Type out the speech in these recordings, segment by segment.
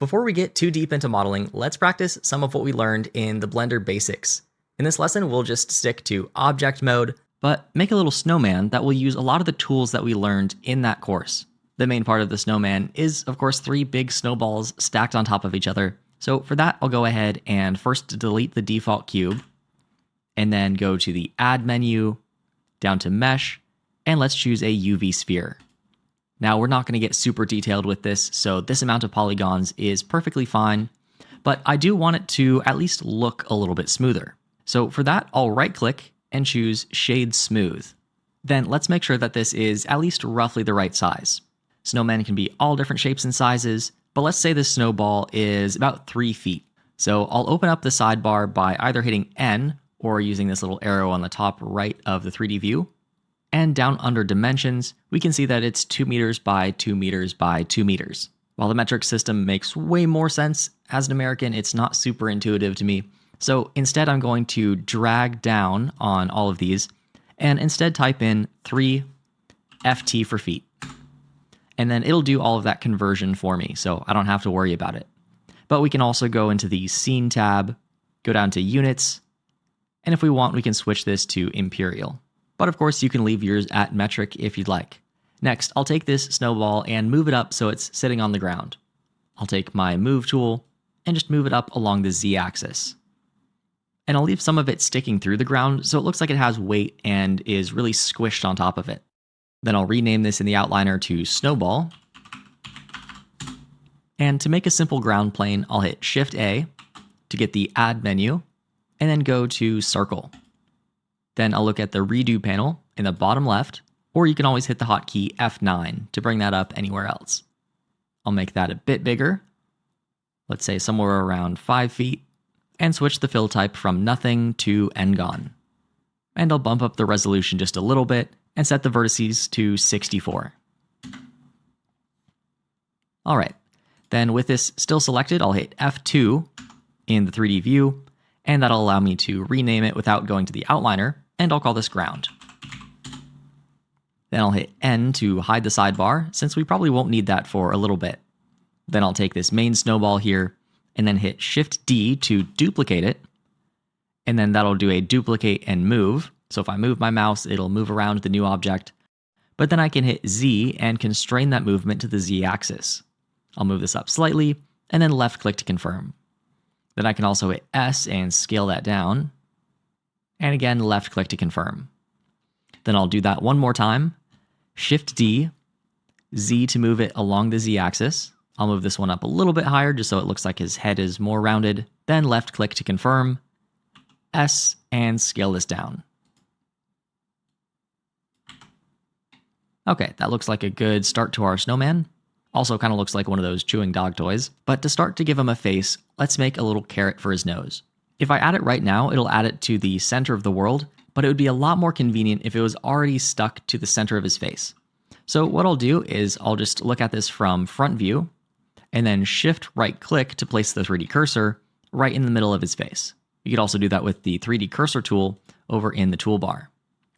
Before we get too deep into modeling, let's practice some of what we learned in the Blender basics. In this lesson, we'll just stick to object mode, but make a little snowman that will use a lot of the tools that we learned in that course. The main part of the snowman is, of course, 3 big snowballs stacked on top of each other. So for that, I'll go ahead and first delete the default cube, and then go to the Add menu, down to Mesh, and let's choose a UV sphere. Now, we're not going to get super detailed with this, so this amount of polygons is perfectly fine, but I do want it to at least look a little bit smoother. So for that, I'll right-click and choose Shade Smooth. Then let's make sure that this is at least roughly the right size. Snowmen can be all different shapes and sizes, but let's say this snowball is about 3 feet. So I'll open up the sidebar by either hitting N or using this little arrow on the top right of the 3D view. And down under dimensions, we can see that it's 2 meters by 2 meters by 2 meters. While the metric system makes way more sense, as an American, it's not super intuitive to me. So instead, I'm going to drag down on all of these and instead type in 3 FT for feet. And then it'll do all of that conversion for me, so I don't have to worry about it. But we can also go into the Scene tab, go down to Units, and if we want, we can switch this to Imperial. But of course, you can leave yours at metric if you'd like. Next, I'll take this snowball and move it up so it's sitting on the ground. I'll take my Move tool and just move it up along the Z-axis. And I'll leave some of it sticking through the ground so it looks like it has weight and is really squished on top of it. Then I'll rename this in the outliner to Snowball. And to make a simple ground plane, I'll hit Shift-A to get the Add menu, and then go to Circle. Then I'll look at the Redo panel in the bottom left, or you can always hit the hotkey F9 to bring that up anywhere else. I'll make that a bit bigger, let's say somewhere around 5 feet, and switch the fill type from Nothing to Ngon. And I'll bump up the resolution just a little bit and set the vertices to 64. All right, then with this still selected, I'll hit F2 in the 3D view, and that'll allow me to rename it without going to the outliner, and I'll call this Ground. Then I'll hit N to hide the sidebar, since we probably won't need that for a little bit. Then I'll take this main snowball here, and then hit Shift-D to duplicate it, and then that'll do a duplicate and move. So if I move my mouse, it'll move around the new object, but then I can hit Z and constrain that movement to the Z-axis. I'll move this up slightly, and then left-click to confirm. Then I can also hit S and scale that down, and again, left-click to confirm. Then I'll do that one more time, Shift-D, Z to move it along the Z-axis. I'll move this one up a little bit higher just so it looks like his head is more rounded, then left-click to confirm, S, and scale this down. Okay, that looks like a good start to our snowman. Also kind of looks like one of those chewing dog toys. But to start to give him a face, let's make a little carrot for his nose. If I add it right now, it'll add it to the center of the world, but it would be a lot more convenient if it was already stuck to the center of his face. So what I'll do is I'll just look at this from front view, and then shift right click to place the 3D cursor right in the middle of his face. You could also do that with the 3D cursor tool over in the toolbar.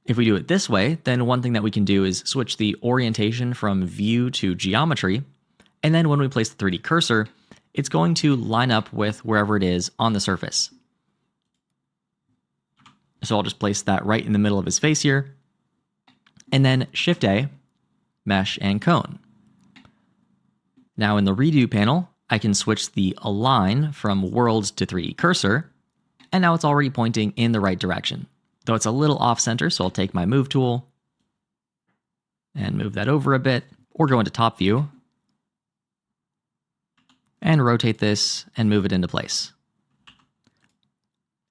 If we do it this way, then one thing that we can do is switch the orientation from view to geometry, and then when we place the 3D cursor, it's going to line up with wherever it is on the surface. So I'll just place that right in the middle of his face here, and then Shift-A, Mesh, and Cone. Now in the Redo panel, I can switch the Align from World to 3D Cursor, and now it's already pointing in the right direction. Though it's a little off-center, so I'll take my Move tool and move that over a bit, or go into Top View, and rotate this and move it into place.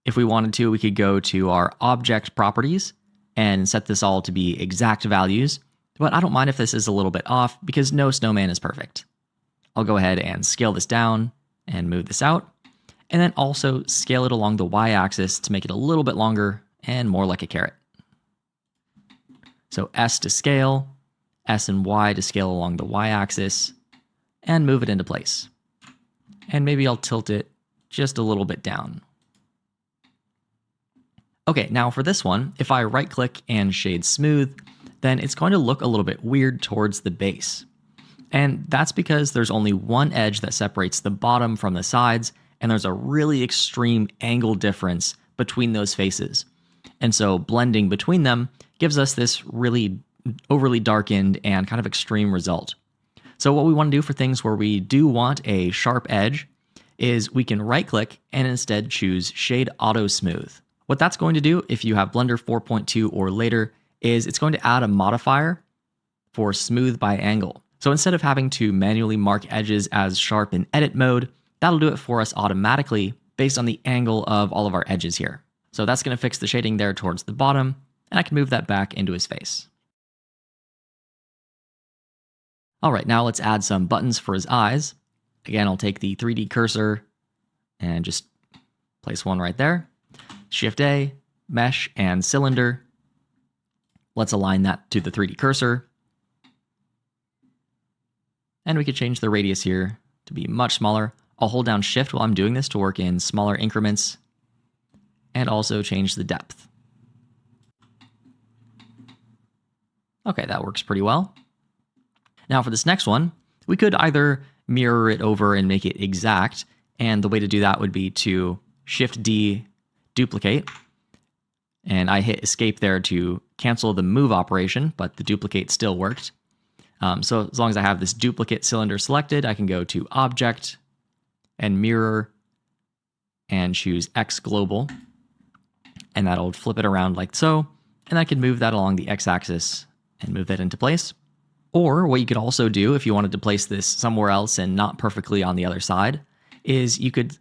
If we wanted to, we could go to our Object Properties and set this all to be exact values, but I don't mind if this is a little bit off because no snowman is perfect. I'll go ahead and scale this down and move this out, and then also scale it along the Y-axis to make it a little bit longer and more like a carrot. So S to scale, S and Y to scale along the Y-axis, and move it into place. And maybe I'll tilt it just a little bit down. Okay, now for this one, if I right-click and shade smooth, then it's going to look a little bit weird towards the base. And that's because there's only one edge that separates the bottom from the sides, and there's a really extreme angle difference between those faces. And so blending between them gives us this really overly darkened and kind of extreme result. So what we want to do for things where we do want a sharp edge is we can right click and instead choose Shade Auto Smooth. What that's going to do if you have Blender 4.2 or later is it's going to add a modifier for smooth by angle. So instead of having to manually mark edges as sharp in edit mode, that'll do it for us automatically based on the angle of all of our edges here. So that's going to fix the shading there towards the bottom, and I can move that back into his face. All right, now let's add some buttons for his eyes. Again, I'll take the 3D cursor and just place one right there. Shift A, Mesh, and Cylinder. Let's align that to the 3D cursor. And we could change the radius here to be much smaller. I'll hold down Shift while I'm doing this to work in smaller increments, and also change the depth. Okay, that works pretty well. Now for this next one, we could either mirror it over and make it exact, and the way to do that would be to Shift D, duplicate, and I hit Escape there to cancel the move operation, but the duplicate still worked. So as long as I have this duplicate cylinder selected, I can go to Object and Mirror and choose X Global, and that'll flip it around like so, and I can move that along the X-axis and move that into place. Or what you could also do if you wanted to place this somewhere else and not perfectly on the other side is you could,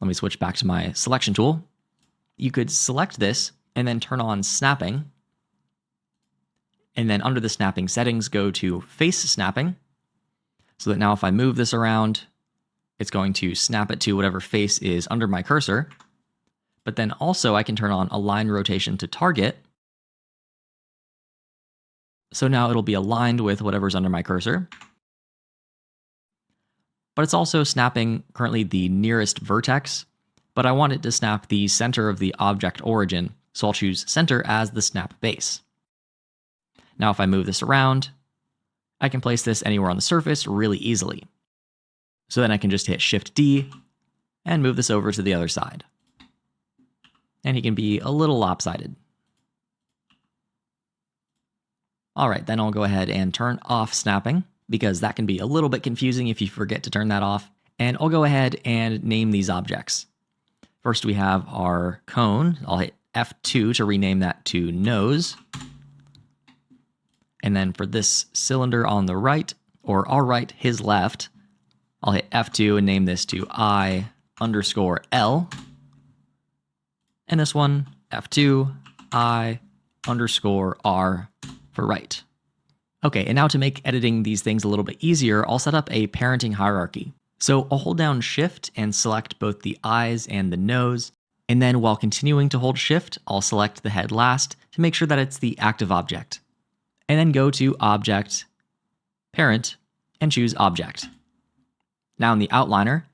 let me switch back to my selection tool. You could select this and then turn on snapping. And then under the snapping settings, go to face snapping. So that now if I move this around, it's going to snap it to whatever face is under my cursor. But then also I can turn on align rotation to target. So now it'll be aligned with whatever's under my cursor. But it's also snapping currently the nearest vertex, but I want it to snap the center of the object origin. So I'll choose center as the snap base. Now if I move this around, I can place this anywhere on the surface really easily. So then I can just hit Shift D and move this over to the other side. And he can be a little lopsided. All right, then I'll go ahead and turn off snapping because that can be a little bit confusing if you forget to turn that off. And I'll go ahead and name these objects. First we have our cone. I'll hit F2 to rename that to nose. And then for this cylinder on the right, or our right, his left, I'll hit F2 and name this to I_L. And this one, F2, I_R for right. Okay, and now to make editing these things a little bit easier, I'll set up a parenting hierarchy. So I'll hold down Shift and select both the eyes and the nose. And then while continuing to hold Shift, I'll select the head last to make sure that it's the active object. And then go to Object, Parent, and choose Object. Now in the outliner,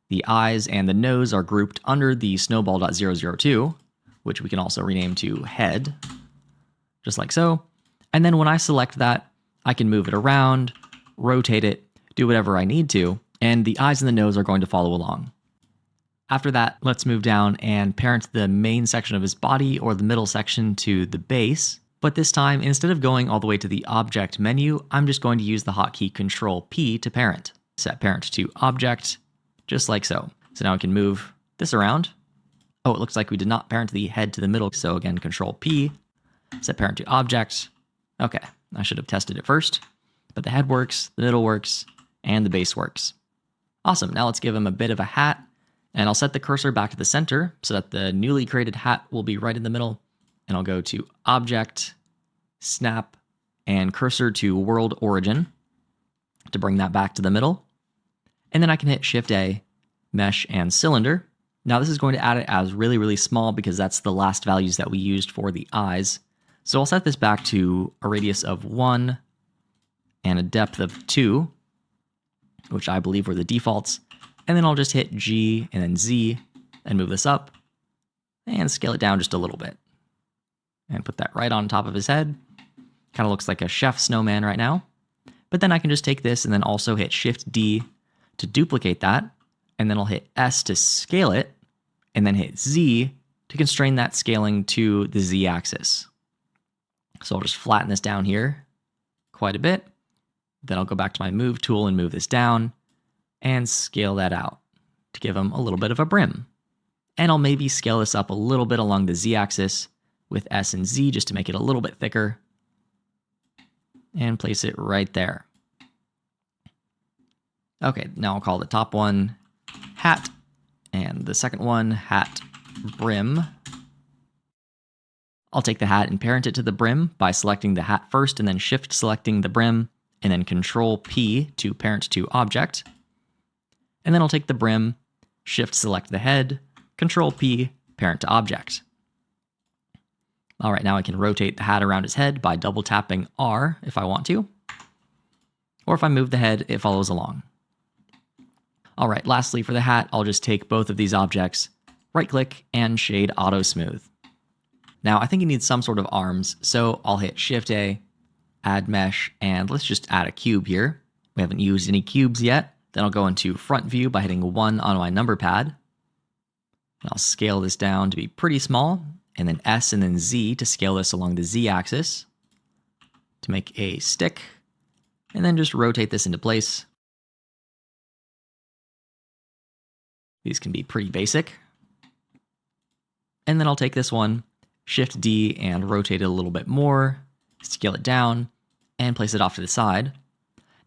the eyes and the nose are grouped under the snowball.002, which we can also rename to head, just like so. And then when I select that, I can move it around, rotate it, do whatever I need to, and the eyes and the nose are going to follow along. After that, let's move down and parent the main section of his body or the middle section to the base. But this time, instead of going all the way to the object menu, I'm just going to use the hotkey Control P to parent. Set parent to object, just like so. So now I can move this around. Oh, it looks like we did not parent the head to the middle. So again, Control P, set parent to object. Okay, I should have tested it first, but the head works, the middle works, and the base works. Awesome, now let's give him a bit of a hat, and I'll set the cursor back to the center so that the newly created hat will be right in the middle. And I'll go to Object, Snap, and Cursor to World Origin to bring that back to the middle. And then I can hit Shift A, Mesh, and Cylinder. Now this is going to add it as really, really small because that's the last values that we used for the eyes. So I'll set this back to a radius of 1 and a depth of 2, which I believe were the defaults. And then I'll just hit G and then Z and move this up and scale it down just a little bit. And put that right on top of his head. Kind of looks like a chef snowman right now. But then I can just take this and then also hit Shift D to duplicate that, and then I'll hit S to scale it, and then hit Z to constrain that scaling to the Z axis. So I'll just flatten this down here quite a bit. Then I'll go back to my move tool and move this down and scale that out to give them a little bit of a brim. And I'll maybe scale this up a little bit along the Z axis with S and Z just to make it a little bit thicker. And place it right there. Okay, now I'll call the top one hat, and the second one hat brim. I'll take the hat and parent it to the brim by selecting the hat first and then shift selecting the brim, and then Control P to parent to object. And then I'll take the brim, shift select the head, Control P, parent to object. All right, now I can rotate the hat around his head by double tapping R if I want to. Or if I move the head, it follows along. All right, lastly for the hat, I'll just take both of these objects, right click and shade auto smooth. Now I think it needs some sort of arms, so I'll hit Shift A, add mesh, and let's just add a cube here. We haven't used any cubes yet. Then I'll go into front view by hitting 1 on my number pad. And I'll scale this down to be pretty small, and then S and then Z to scale this along the Z axis to make a stick, and then just rotate this into place. These can be pretty basic. And then I'll take this one, Shift D and rotate it a little bit more, scale it down, and place it off to the side.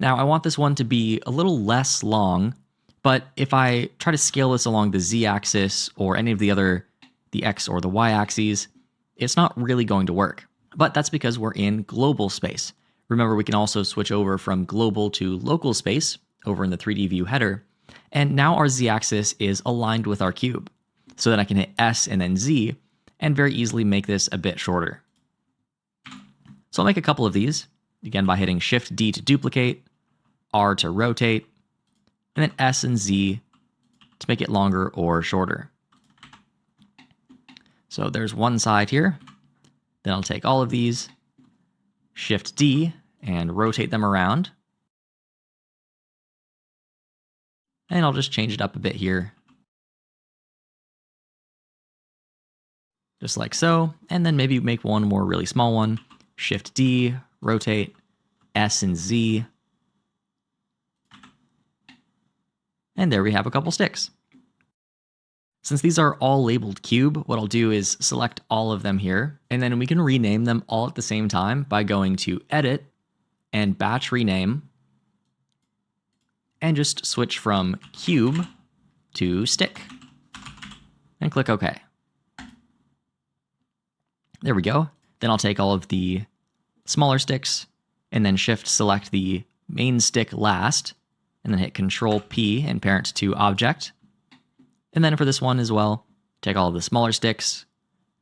Now I want this one to be a little less long, but if I try to scale this along the Z axis or any of the other, the X or the Y axes, it's not really going to work. But that's because we're in global space. Remember, we can also switch over from global to local space over in the 3D view header. And now our Z axis is aligned with our cube. So then I can hit S and then Z and very easily make this a bit shorter. So I'll make a couple of these, again by hitting Shift D to duplicate, R to rotate, and then S and Z to make it longer or shorter. So there's one side here. Then I'll take all of these, Shift D, and rotate them around. And I'll just change it up a bit here. Just like so. And then maybe make one more really small one. Shift D, rotate, S and Z. And there we have a couple sticks. Since these are all labeled cube, what I'll do is select all of them here, and then we can rename them all at the same time by going to Edit and Batch Rename, and just switch from cube to stick, and click OK. There we go. Then I'll take all of the smaller sticks, and then Shift select the main stick last, and then hit Control P and parent to object. And then for this one as well, take all of the smaller sticks,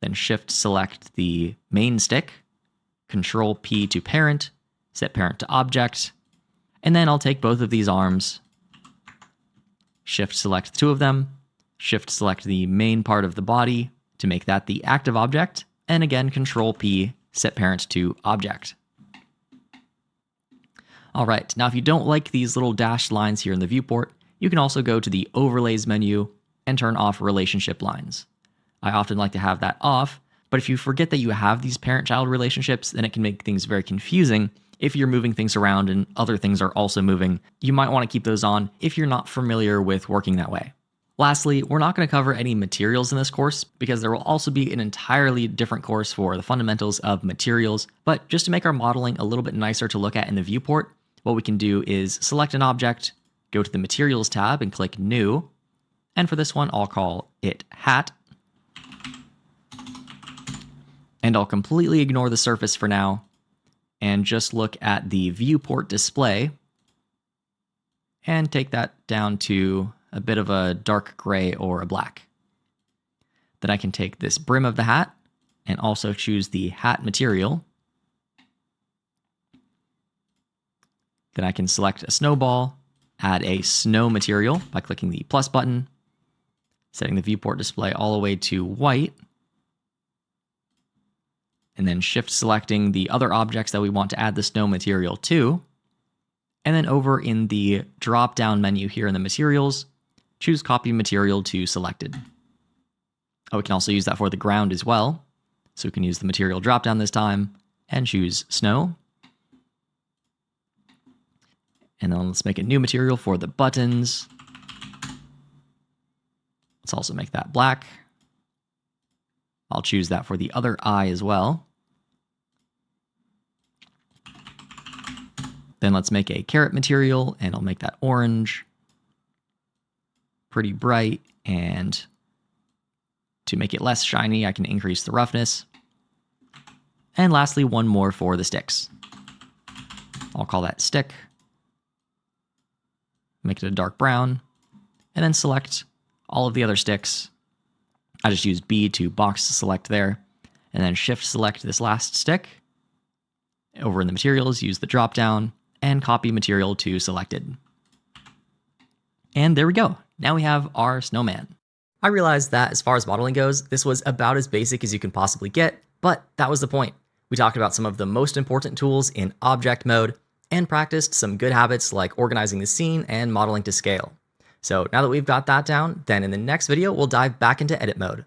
then Shift select the main stick, Control P to parent, set parent to object, and then I'll take both of these arms, Shift select two of them, Shift select the main part of the body to make that the active object, and again Control P, set parent to object. All right, now if you don't like these little dashed lines here in the viewport, you can also go to the Overlays menu and turn off relationship lines. I often like to have that off, but if you forget that you have these parent-child relationships, then it can make things very confusing. If you're moving things around and other things are also moving, you might want to keep those on if you're not familiar with working that way. Lastly, we're not going to cover any materials in this course because there will also be an entirely different course for the fundamentals of materials, but just to make our modeling a little bit nicer to look at in the viewport, what we can do is select an object, go to the Materials tab and click New, and for this one, I'll call it Hat. And I'll completely ignore the surface for now and just look at the viewport display and take that down to a bit of a dark gray or a black. Then I can take this brim of the hat and also choose the hat material. Then I can select a snowball, add a snow material by clicking the plus button, setting the viewport display all the way to white, and then shift selecting the other objects that we want to add the snow material to. And then over in the drop-down menu here in the materials, choose copy material to selected. Oh, we can also use that for the ground as well. So we can use the material drop-down this time and choose snow. And then let's make a new material for the buttons. Let's also make that black. I'll choose that for the other eye as well. Then let's make a carrot material, and I'll make that orange. Pretty bright, and to make it less shiny, I can increase the roughness. And lastly, one more for the sticks. I'll call that stick. Make it a dark brown, and then select all of the other sticks. I just use B to box select there, and then shift select this last stick. Over in the materials, use the drop down and copy material to selected. And there we go. Now we have our snowman. I realized that as far as modeling goes, this was about as basic as you can possibly get, but that was the point. We talked about some of the most important tools in object mode and practiced some good habits like organizing the scene and modeling to scale. So now that we've got that down, then in the next video, we'll dive back into edit mode.